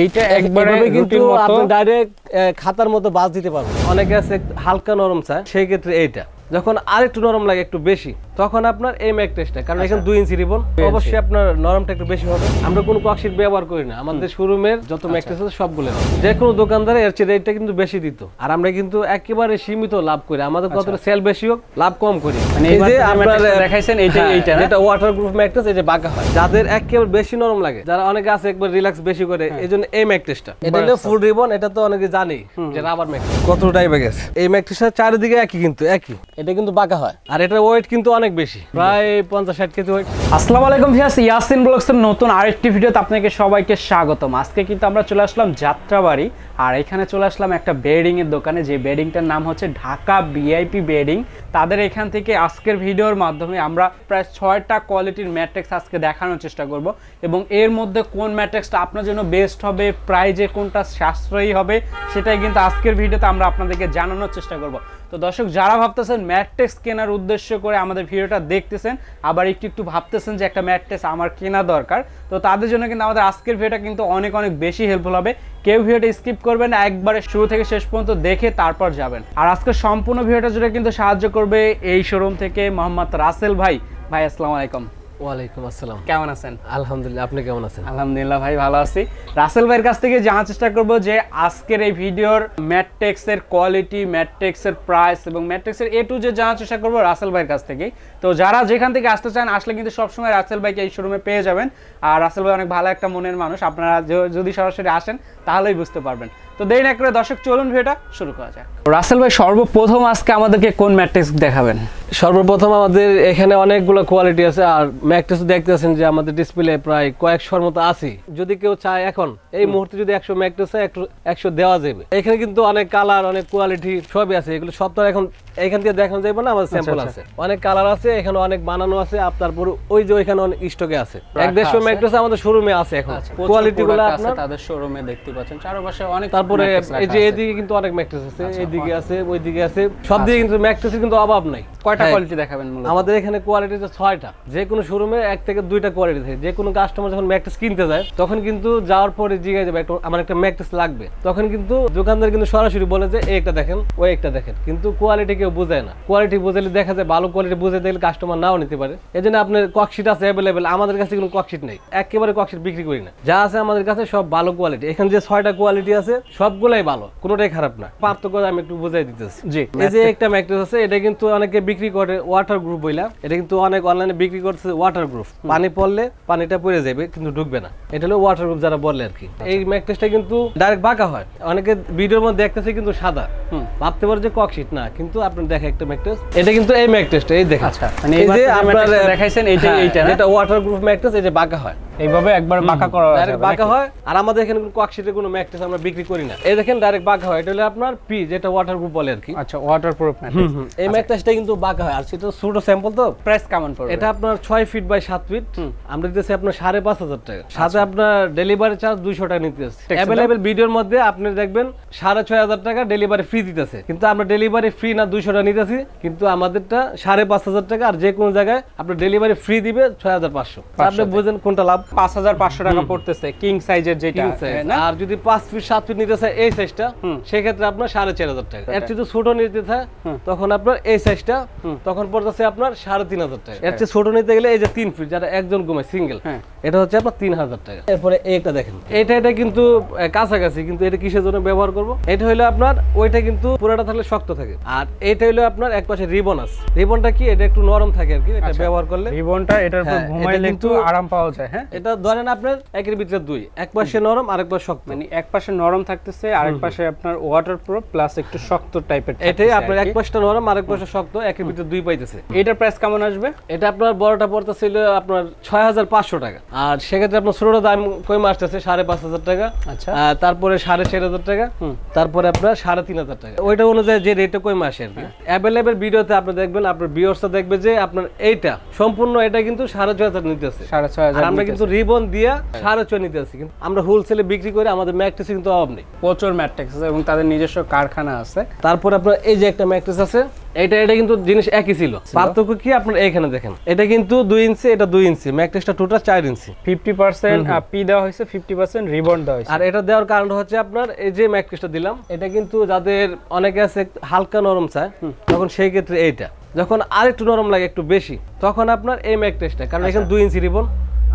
এইটা একবারে কিন্তু আপনি ডাইরেক্ট খাতার মতো বাস দিতে পারবেন। অনেকে আছে হালকা নরম চায়, সেই ক্ষেত্রে এইটা। যখন আরেকটু নরম লাগে একটু বেশি, তখন আপনার এই ম্যাট্রেসটা, কারণ এখানে 2 ইঞ্চি রিবন, অবশ্যই আপনার নরমটা একটু বেশি হবে। আমরা কোনো ককশিট ব্যবহার করি না, আমাদের শোরুমের যত ম্যাট্রেস আছে সবগুলো যে কোনো দোকানদার এর চেয়ে রেটটা কিন্তু বেশি দিত, আর আমরা কিন্তু একেবারে সীমিত লাভ করি। আমাদের কতটা সেল বেশি হোক, লাভ কম করি। মানে এই যে আপনারা দেখাইছেন এইটা এটা ওয়াটারপ্রুফ ম্যাট্রেস, এই যে বাঁকা হয়, যাদের একেবারে বেশি নরম লাগে, যারা অনেকে আছে একবার রিল্যাক্স বেশি করে, এইজন্য এই ম্যাট্রেসটা। এটা হলো ফুল রিবন, এটা তো অনেকে জানি যে রাবার ম্যাট্রেস কতটাই বেগে গেছে। এই ম্যাট্রেসের চারিদিকে একই, কিন্তু একই, এটা কিন্তু বাঁকা হয়, আর এটার ওয়েট কিন্তু অনেক বেশি, প্রায় 50-60 কেজি ওয়েট। আসসালামু আলাইকুম ভিউয়ার্স, ইয়াসিন ব্লগস এর নতুন আরেকটি ভিডিওতে আপনাকে সবাইকে স্বাগতম। আজকে কিন্তু আমরা চলে আসলাম যাত্রাবাড়ি, আর এখানে চলে আসলাম একটা বেডিং এর দোকানে, যে বেডিংটার নাম হচ্ছে ঢাকা ভিআইপি বেডিং। তাদের এখান থেকে আজকের ভিডিওর মাধ্যমে আমরা প্রায় 6টা কোয়ালিটির ম্যাট্রেস আজকে দেখানোর চেষ্টা করব, এবং এর মধ্যে কোন ম্যাট্রেসটা আপনার জন্য বেস্ট হবে, প্রাইজে কোনটা সাশ্রয়ী হবে, সেটাই কিন্তু আজকের ভিডিওতে আমরা আপনাদেরকে জানানোর চেষ্টা করব। তো দর্শক, যারা ভাবতেছেন ম্যাট্রেস কেনার উদ্দেশ্য করে আমাদের ভিডিওটা দেখতেছেন, আবার একটু ভাবতেছেন যে একটা ম্যাট্রেস আমার কেনা দরকার, তো তাদের জন্য কিন্তু আমাদের আজকের ভিডিওটা কিন্তু অনেক বেশি হেল্পফুল হবে। কেউ ভিডিওটা স্কিপ করবেন না, একবারে শুরু থেকে শেষ পর্যন্ত দেখে তারপর যাবেন। আর আজকে সম্পূর্ণ ভিডিওটা জুড়ে কিন্তু সাহায্য করবে এই শোরুম থেকে মোহাম্মদ রাসেল ভাই। ভাই আসসালামু আলাইকুম। ওয়ালাইকুম আসসালাম। কেমন আছেন? আলহামদুলিল্লাহ, আপনি কেমন আছেন? আলহামদুলিল্লাহ ভাই, ভালো আছি। রাসেল ভাইয়ের কাছ থেকে জানার চেষ্টা করব যে আজকের এই ভিডিওর ম্যাট্রেক্সের কোয়ালিটি, ম্যাট্রেক্সের প্রাইস এবং ম্যাট্রেক্সের এ টু জেড জানার চেষ্টা করব রাসেল ভাইয়ের কাছ থেকেই। তো যারা যেখান থেকে আসতে চান, আসলে কিন্তু সবসময় রাসেল ভাইকে এই শোরুমে পেয়ে যাবেন। আর রাসেল ভাই অনেক ভালো একটা মনের মানুষ, আপনারা যদি সরাসরি আসেন তাহলেই বুঝতে পারবেন। তো দেরি না করে দর্শক, চলুন ভিডিওটা শুরু করা যাক। রাসেল ভাই, সর্বপ্রথম আজকে আমাদেরকে কোন ম্যাট্রেস দেখাবেন? সর্বপ্রথম আমাদের এখানে অনেকগুলো কোয়ালিটি আছে, আর ম্যাট্রেস দেখতেছেন যে আমাদের ডিসপ্লে প্রায় কয়েকশোর মতো আছে। যদি কেউ চায় এখন এই মুহূর্তে যদি 100 ম্যাট্রেস 100 দেওয়া যাবে। এখানে কিন্তু অনেক কালার, অনেক কোয়ালিটি সবই আছে। এগুলো সব তো এখন এখান থেকে দেখানো যাবে না, আমাদের স্যাম্পল আছে, অনেক কালার আছে, এখানে অনেক বানানো আছে। তারপর ওই যে ওইখানে অনেক স্টকে আছে, 150 ম্যাট্রেস আমাদের শোরুমে আছে এখন। কোয়ালিটিগুলো আপনারা তাদের শোরুমে দেখতে পাচ্ছেন, চারপাশে অনেক। তারপরে এই যে এদিকে কিন্তু অনেক ম্যাট্রেস আছে, এইদিকে আছে, ওইদিকে আছে, সব দিকে কিন্তু ম্যাট্রেসের কিন্তু অভাব নাই। কয়টা কোয়ালিটি দেখাবেন? আমাদের এখানে কোয়ালিটি আছে 6টা। যে কোনো শোরুমে 1 থেকে 2টা কোয়ালিটি থাকে। যে কোনো কাস্টমার যখন ম্যাট্রেস কিনতে যায়, তখন কিন্তু যাওয়ার পরে জিজ্ঞাসা যাবে আমার একটা ম্যাট্রেস লাগবে, তখন কিন্তু দোকানদার কিন্তু সরাসরি বলে যে এই একটা দেখেন, ওই একটা দেখেন, কিন্তু কোয়ালিটি কেউ বোঝায় না। কোয়ালিটি বুঝালে দেখা যায় ভালো কোয়ালিটি বুঝে দিলে কাস্টমার নাও নিতে পারে। এই জন্য আপনার ককশিট আছে অ্যাভেলেবেল, আমাদের কাছে কোনো ককশিট নেই, একেবারে ককশিট বিক্রি করি না। যা আছে আমাদের কাছে সব ভালো কোয়ালিটি। এখানে যে 6টা কোয়ালিটি আছে সবগুলাই ভালো, কোনোটাই খারাপ না। পার্থক্য আমি একটু বুঝাই দিতেছি। জি, এই যে একটা ম্যাট্রেস আছে, এটা কিন্তু অনেকে বিক্রি করে ওয়াটার গ্রুপ বইলা, এটা কিন্তু অনেক অনলাইনে বিক্রি করছে ওয়াটার গ্রুপ, পানি পড়লে পানিটা পড়ে যাবে কিন্তু ঢুকবে না। এটা হলো ওয়াটার গ্রুপ যারা বলে আর কি। এই ম্যাট্রেসটা কিন্তু ডাইরেক্ট বাঁকা হয়, অনেকে ভিডিওর মধ্যে দেখতেছে কিন্তু সাদা, ভাবতে পারে যে ককশিট না, কিন্তু আপনার দেখা একটা ম্যাট্রেস, এটা কিন্তু এই ম্যাট্রেসটা, এই দেখেন। আচ্ছা, মানে এই যে আপনারা দেখাইছেন এইটা এটা ওয়াটার গ্রুপ ম্যাট্রেস, এই যে বাঁকা হয়, এইভাবে একবার বাঁকা করা হয়, ডাইরেক্ট বাঁকা হয়। আর আমাদের এখানে কোনো ককশিটের কোনো ম্যাট্রেস আমরা বিক্রি করি না। এই দেখেন ডাইরেক্ট বাঁকা হয়, এটা হলো আপনার পি, যেটা ওয়াটার গ্রুপ বলে আর কি। আচ্ছা, ওয়াটারপ্রুফ ম্যাট্রেস। এই ম্যাট্রেসটা কিন্তু বাঁকা হয়, আর সেটা ছোট স্যাম্পল তো। প্রাইস কেমন পড়বে? এটা আপনার 6 ফিট বাই 7 ফিট, আমরা দিতেছি আপনার 5,500 টাকা। সাথে আপনার ডেলিভারি চার্জ 200 টাকা নিতেছে। अवेलेबल ভিডিওর মধ্যে আপনি দেখবেন 6,500 টাকা ডেলিভারি ফ্রি দিতেছে, কিন্তু আমরা ডেলিভারি ফ্রি না 200 টাকা নিতেছি, কিন্তু আমাদেরটা 5,500 টাকা। আর যে কোনো জায়গায় আপনি ডেলিভারি ফ্রি দিবে 6,500। আপনি বুঝেন কোনটা লাভ। 5,500 টাকা পড়তেছে কিং সাইজের যেটা, আর যদি 5 ফিট 7 ফিট নিতে চায় এই সাইজটা, সেই ক্ষেত্রে আপনার 4,500 টাকা। এর চেয়ে ছোট নিতে চায় তখন আপনার এই সাইজটা তখন পড়তেছে আপনার 3,500 টাকা। এর চেয়ে ছোট নিতে গেলে এই যে 3 ফিট, যারা একজন ঘুমায় সিঙ্গেল, এটা হচ্ছে আপনার 3,000 টাকা। এরপরে এইটা দেখেন, এটা কিন্তু কাছাকাছি, কিন্তু এটা কিসের জন্য ব্যবহার করব? এটা হলো আপনার ওইটা কিন্তু পুরোটা থাকলে শক্ত থাকে, আর এটা হলো আপনার একপাশে রিবন আছে। রিবনটা কি, এটা একটু নরম থাকে আর কি, এটা ব্যবহার করলে রিবনটা এটার উপর ঘুমাইলে একটু আরাম পাওয়া যায়। হ্যাঁ, এটা ধরেন আপনার একের ভিতরে 2, এক পাশে নরম আর এক পাশে শক্ত, মানে এক পাশে নরম থাকতেছে আর এক পাশে আপনার ওয়াটারপ্রুফ প্লাস একটু শক্ত টাইপের। এটাই আপনার এক পাশটা নরম আর এক পাশে শক্ত, একের ভিতরে 2 পাইতেছে। এটার প্রাইস কেমন আসবে? এটা আপনার বড়টা পড়তেছিল আপনার 6,500 টাকা, আর সেক্ষেত্রে আপনার ছোটটা দাম কমে আসতেছে 5,500 টাকা। আচ্ছা, তারপরে 4,500 টাকা, তারপরে আপনার 3,500 টাকা। ওইটা অনুযায়ী যে রেটটা কমে আসে আর কি। অ্যাভেলেবল ভিডিওতে আপনি দেখবেন, আপনার ভিউয়ার্সরা দেখবে যে আপনার এইটা সম্পূর্ণ এটা কিন্তু 6,500 নিতেছে, 6,500। আমরা কিন্তু কিন্তু রিবন দিয়া 6.5 নিতে আছে, কিন্তু আমরা হোলসেলে বিক্রি করে আমাদের ম্যাট্রেসে কিন্তু অভাব নেই, প্রচুর ম্যাট্রেস আছে এবং তাদের নিজস্ব কারখানা আছে। তারপর আপনার এই যে একটা ম্যাট্রেস আছে, এটা কিন্তু জিনিস একই ছিল, পার্থক্য কি আপনার এখানে দেখেন, এটা কিন্তু 2 ইঞ্চি, এটা 2 ইঞ্চি, ম্যাট্রেসটা টোটাল 4 ইঞ্চি। 50% পি দেওয়া হয়েছে, 50% রিবন দেওয়া হয়েছে। আর এটা দেওয়ার কারণ হচ্ছে আপনার এই যে ম্যাট্রেসটা দিলাম, এটা কিন্তু যাদের অনেকে আছে হালকা নরম চায়, তখন সেই ক্ষেত্রে এইটা, যখন আরেকটু নরম লাগে একটু বেশি, তখন আপনার এই ম্যাট্রেসটা, কারণ এখানে 2 ইঞ্চি রিবন,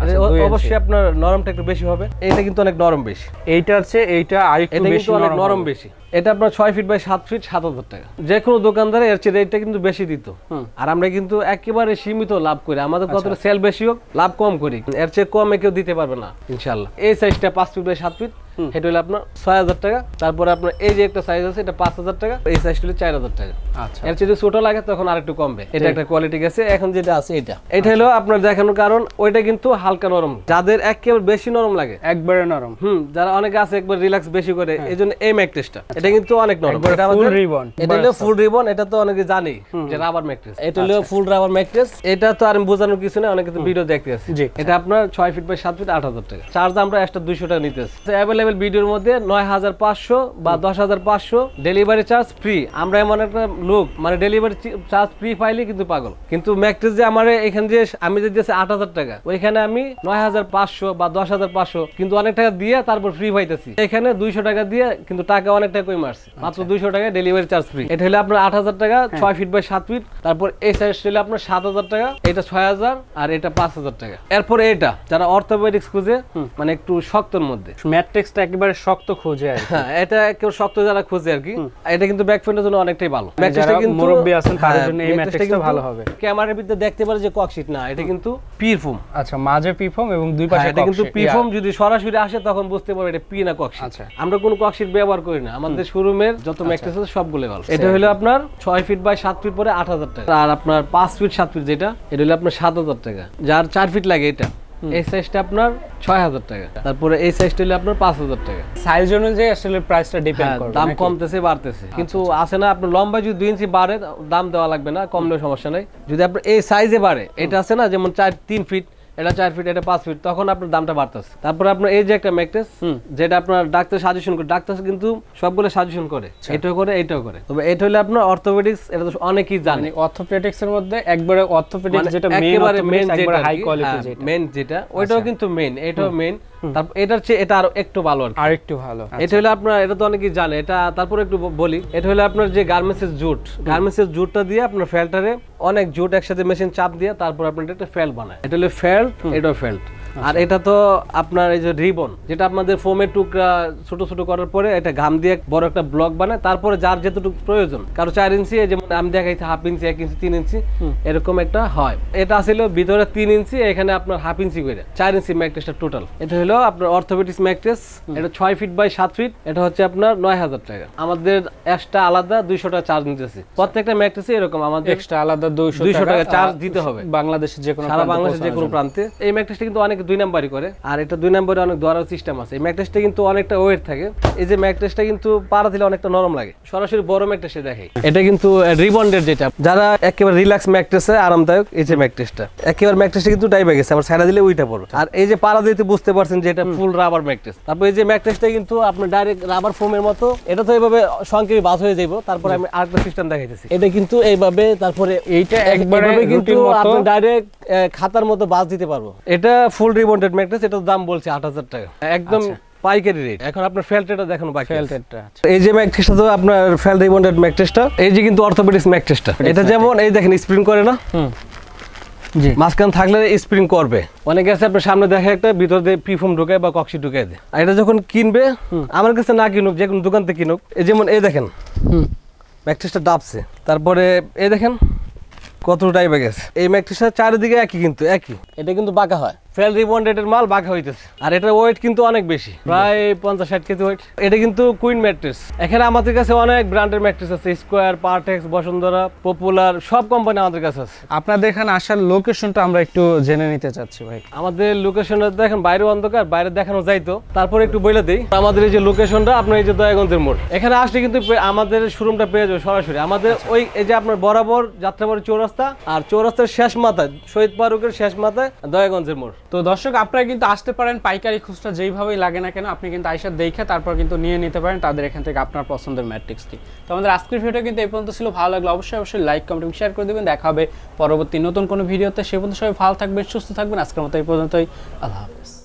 অবশ্যই আপনার নরমটা একটু বেশি হবে। এটা কিন্তু অনেক নরম বেশি, এইটার চেয়ে এইটা আরেকটু বেশি অনেক নরম বেশি। এটা আপনার 6 ফিট বাই 7 ফিট 7,000 টাকা। যে কোনো দোকানদারে এর চেয়ে রেটটা কিন্তু বেশি দিত, আর আমরা কিন্তু একেবারে সীমিত লাভ করি, আমাদের কতটা সেল বেশি হোক লাভ কম করি, এর চেয়ে কমে কেউ দিতে পারবে না ইনশাআল্লাহ। এই সাইজটা 5 ফিট বাই 7 ফিট, এটা হলো আপনার 6,000 টাকা। তারপরে আপনার এই যে একটা সাইজ আছে, এটা 5,000 টাকা, এই সাইজটা হলো 4,000 টাকা। আচ্ছা, এর চেয়ে ছোট লাগে তখন আরেকটু কমবে। এটা একটা কোয়ালিটি গেছে। এখন যেটা আছে এটা হলো আপনার দেখানোর কারণ, ওইটা কিন্তু হালকা নরম, যাদের একেবারে বেশি নরম লাগে, একবারে নরম, যারা অনেকে আছে একবার রিল্যাক্স বেশি করে, এইজন্য এই ম্যাট্রেসটা, এটা কিন্তু অনেক নরম। এটা ফুল রিবন, এটা হলো ফুল রিবন, এটা তো অনেকে জানি যে রাবার ম্যাট্রেস, এটা হলো ফুল রাবার ম্যাট্রেস। এটা তো আর বোঝানোর কিছু নেই, অনেকে তো ভিডিও দেখতে আছে। এটা আপনার 6 ফিট বাই 7 ফিট 8,000 টাকা। চার্জ আমরা এক্সট্রা 200 টাকা নিতেছি। অ্যাভেলেবল ভিডিওর মধ্যে 9,500 বা 10,500 ডেলিভারি চার্জ ফ্রি। আমরা এমন একটা লোক, মানে ডেলিভারি চার্জ ফ্রি পাইলে কিন্তু পাগল। কিন্তু ম্যাট্রেস যে আমার এখানে যে আমি যে দিয়েছি 8,000 টাকা, ওইখানে আমি 9,500 বা 10,500 কিন্তু অনেক টাকা দিয়ে তারপর ফ্রি পাইতেছি। এখানে 200 টাকা দিয়ে কিন্তু টাকা অনেক টাকা কমে আসছে, মাত্র 200 টাকা ডেলিভারি চার্জ ফ্রি। এটা হলো আপনার 8,000 টাকা 6 ফিট বাই 7 ফিট। তারপর এই সাইজ হলো আপনার 7,000 টাকা, এটা 6,000, আর এটা 5,000 টাকা। এরপর এটা যারা অর্থোপেডিক্স খুঁজে, মানে একটু শক্তর মধ্যে, ম্যাট্রিক্সটা একেবারে শক্ত খোঁজে আর কি। এটা কেউ শক্ত যারা খুঁজে আর কি, এটা কিন্তু ব্যাক ফ্রেন্ডের জন্য অনেকটাই ভালো। ম্যাট্রিক্সটা কিন্তু মুরব্বি আছেন তাদের জন্য এই ম্যাট্রিক্সটা ভালো হবে। ক্যামেরার ভিতরে দেখতে পারে যে ককশিট না, এটা কিন্তু পি ফোম। আচ্ছা, মাঝে পি ফোম এবং দুই পাশে ককশিট। এটা কিন্তু পি ফোম, যদি সরাসরি আসে তখন বুঝতে পারবে এটা পি না ককশিট। আচ্ছা, আমরা কোনো ককশিট ব্যবহার করি না, আমাদের শোরুমের যত ম্যাট্রেস আছে সবগুলো ভালো। এটা হলো আপনার 6 ফিট বাই 7 ফিট পরে 8,000 টাকা। আর আপনার 5 ফিট 7 ফিট যেটা, এটা হলো আপনার 7,000 টাকা। যার 4 ফিট লাগে এটা, এই সাইজটা আপনার 6,000 টাকা। তারপরে এই সাইজটা হলো আপনার 5,000 টাকা। সাইজ অনুযায়ী আসলে প্রাইসটা ডিপেন্ড করে, দাম কমতেছে বাড়তেছে, কিন্তু আছে না আপনার লম্বা যদি 2 ইঞ্চি বাড়ে দাম দেওয়া লাগবে না, কমলেও সমস্যা নাই। যদি আপনার এই সাইজে বাড়ে, এটা আছে না যেমন 3 ফিট, এটা 4 ফিট, এটা 5 ফিট, তখন আপনার দামটা বাড়তেছে। তারপর আপনার এই যে একটা ম্যাট্রেস, যেটা আপনার ডাক্তার সাজেশন করে, ডাক্তার কিন্তু সবগুলো সাজেশন করে, এটাও করে এটাও করে। তবে এটা হলো আপনার অর্থোপেডিক্স, এটা তো অনেকেই জানে। অর্থোপেডিক্স এর মধ্যে একবারে অর্থোপেডিক্স যেটা মেইন, একবারে হাই কোয়ালিটি যেটা মেইন, যেটা ওইটাও কিন্তু মেইন, এটাও মেইন। তারপর এটার চেয়ে এটা আরো একটু ভালো, আর একটু ভালো। এটা হলো আপনার, এটা তো অনেকেই জানে, এটা তারপর একটু বলি, এটা হলো আপনার যে গার্মেন্টসের জুট, গার্মেন্টসের জুটটা দিয়ে আপনার ফেল্টারে অনেক জুট একসাথে মেশিন চাপ দিয়ে তারপর আপনার একটা ফেল্ট বানায়। এটা হলো ফেল্ট, এটাও ফেল্ট। আর এটা তো আপনার এই যে রিবন, যেটা আপনাদের ফোমের টুকরা ছোট ছোট করার পরে এটা ঘাম দিয়ে বড় একটা ব্লক বানায়, তারপরে যার যেটুকু প্রয়োজন, কারো 4 ইঞ্চি, যেমন আমি দেখাইছি হাফ ইঞ্চি, 1 ইঞ্চি, 3 ইঞ্চি, এরকম একটা হয়। এটা আসলে ভিতরে 3 ইঞ্চি, এখানে আপনার হাফ ইঞ্চি করে 4 ইঞ্চি ম্যাট্রেসটা টোটাল। এটা হলো আপনার অর্থোপেডিক্স ম্যাট্রেস, এটা 6 ফিট বাই 7 ফিট, এটা হচ্ছে আপনার 9,000 টাকা। আমাদের এক্সট্রা আলাদা 200 টাকা চার্জ নিতেছি প্রত্যেকটা ম্যাট্রেসে, এরকম আমাদের এক্সট্রা আলাদা 200 টাকা চার্জ দিতে হবে বাংলাদেশের যে কোনো, সারা বাংলাদেশের যে কোনো প্রান্তে। এই ম্যাট্রেসটা কিন্তু অনেক 2 নাম্বারই করে, আর এটা 2 নম্বরে অনেক ধরার সিস্টেম আছে। এই ম্যাট্রেসটা কিন্তু অনেকটা ওয়েট থাকে, এই যে ম্যাট্রেসটা কিন্তু পাড়া দিলে অনেকটা নরম লাগে। সরাসরি বড় ম্যাট্রেসে দেখে, এটা কিন্তু রিবন্ডের, যেটা যারা একেবারে রিল্যাক্স ম্যাট্রেসে আরামদায়ক, এই যে ম্যাট্রেসটা একেবারে ম্যাট্রেসটা কিন্তু ডাইবে গেছে, আবার ছাড়া দিলে উইটা পড়বে। আর এই যে পাড়া দিতে বুঝতে পারছেন যে এটা ফুল রাবার ম্যাট্রেস। তারপর এই যে ম্যাট্রেসটা কিন্তু আপনার ডাইরেক্ট রাবার ফোমের মতো, এটা তো এইভাবে সংকেত বাস হয়ে যাইব। তারপর আমি আরেকটা সিস্টেম দেখাইতেছি, এটা কিন্তু এইভাবে, তারপরে এইটা একবারে কিন্তু আপনি ডাইরেক্ট খাতার মতো বাস দিতে পারবো। এটা ফুল রিবন্ডেড ম্যাট্রেস, এটা দাম বলছে 8,000 টাকা, একদম পাইকারি রেট। এখন আপনার ফেল্টেটা দেখানো বাকি, ফেল্টেটা এই যে ম্যাট্রেসটা তো আপনার ফেল্ট রিবন্ডেড ম্যাট্রেসটা, এই যে কিন্তু অর্থোপেডিক্স ম্যাট্রেসটা, এটা যেমন এই দেখেন স্প্রিং করে না, জি, মাঝখান থাকলে স্প্রিং করবে। অনেক আছে আপনার সামনে দেখে একটা, ভিতর দিয়ে পিফোম ঢুকায় বা কক্সি ঢুকায় দেয়। আর এটা যখন কিনবে, আমার কাছে না কিনুক, যে কোনো দোকান থেকে কিনুক, এই যেমন এই দেখেন ম্যাট্রেসটা ডাবছে, তারপরে এই দেখেন কতটা টাইপে গেছে। এই ম্যাট্রেসটা চারিদিকে একই, কিন্তু একই, এটা কিন্তু বাঁকা হয়, ফেল রিবন্ডেডের মাল বাঁকা হইতেছে। আর এটা ওয়েট কিন্তু অনেক বেশি, প্রায় 50-60 কেজি ওয়েট। এটা কিন্তু কুইন ম্যাট্রেস। এখানে আমাদের কাছে অনেক ব্র্যান্ডের ম্যাট্রেস আছে, স্কোয়ার, পার্টেক্স, বসুন্ধরা, পপুলার, সব কোম্পানি আমাদের কাছে আছে। আপনাদের এখানে আসার লোকেশনটা আমরা একটু জেনে নিতে চাচ্ছি ভাই। আমাদের লোকেশনটা দেখেন, বাইরে অন্ধকার, বাইরে দেখানো যাইতো, তারপরে একটু বলে দিই আমাদের এই যে লোকেশনটা, আপনার এই যে দয়াগঞ্জের মোড়, এখানে আসলে কিন্তু আমাদের শোরুমটা পেয়ে যাবে সরাসরি। আমাদের ওই এই যে আপনার বরাবর যাত্রাবাড়ি চৌরাস্তা, আর চৌরাস্তার শেষ মাথায়, শহীদ পার্কের শেষ মাথায় দয়াগঞ্জের মোড়। তো দর্শক আপনারা কিন্তু আসতে পারেন, পাইকারি খুচরা যেইভাবেই লাগে না কেন আপনি কিন্তু আইসা দেখে তারপর কিন্তু নিয়ে নিতে পারেন তাদের এখান থেকে আপনার পছন্দের ম্যাট্রিক্সটি। তো আমাদের আজকের ভিডিওটা কিন্তু এই পর্যন্ত ছিল। ভালো লাগলে অবশ্যই লাইক কমেন্ট শেয়ার করে দেবেন। দেখা হবে পরবর্তী নতুন কোনো ভিডিওতে। সে পর্যন্ত সবাই ভালো থাকবেন, সুস্থ থাকবেন। আজকের মতো এই পর্যন্তই। আল্লাহ হাফেজ।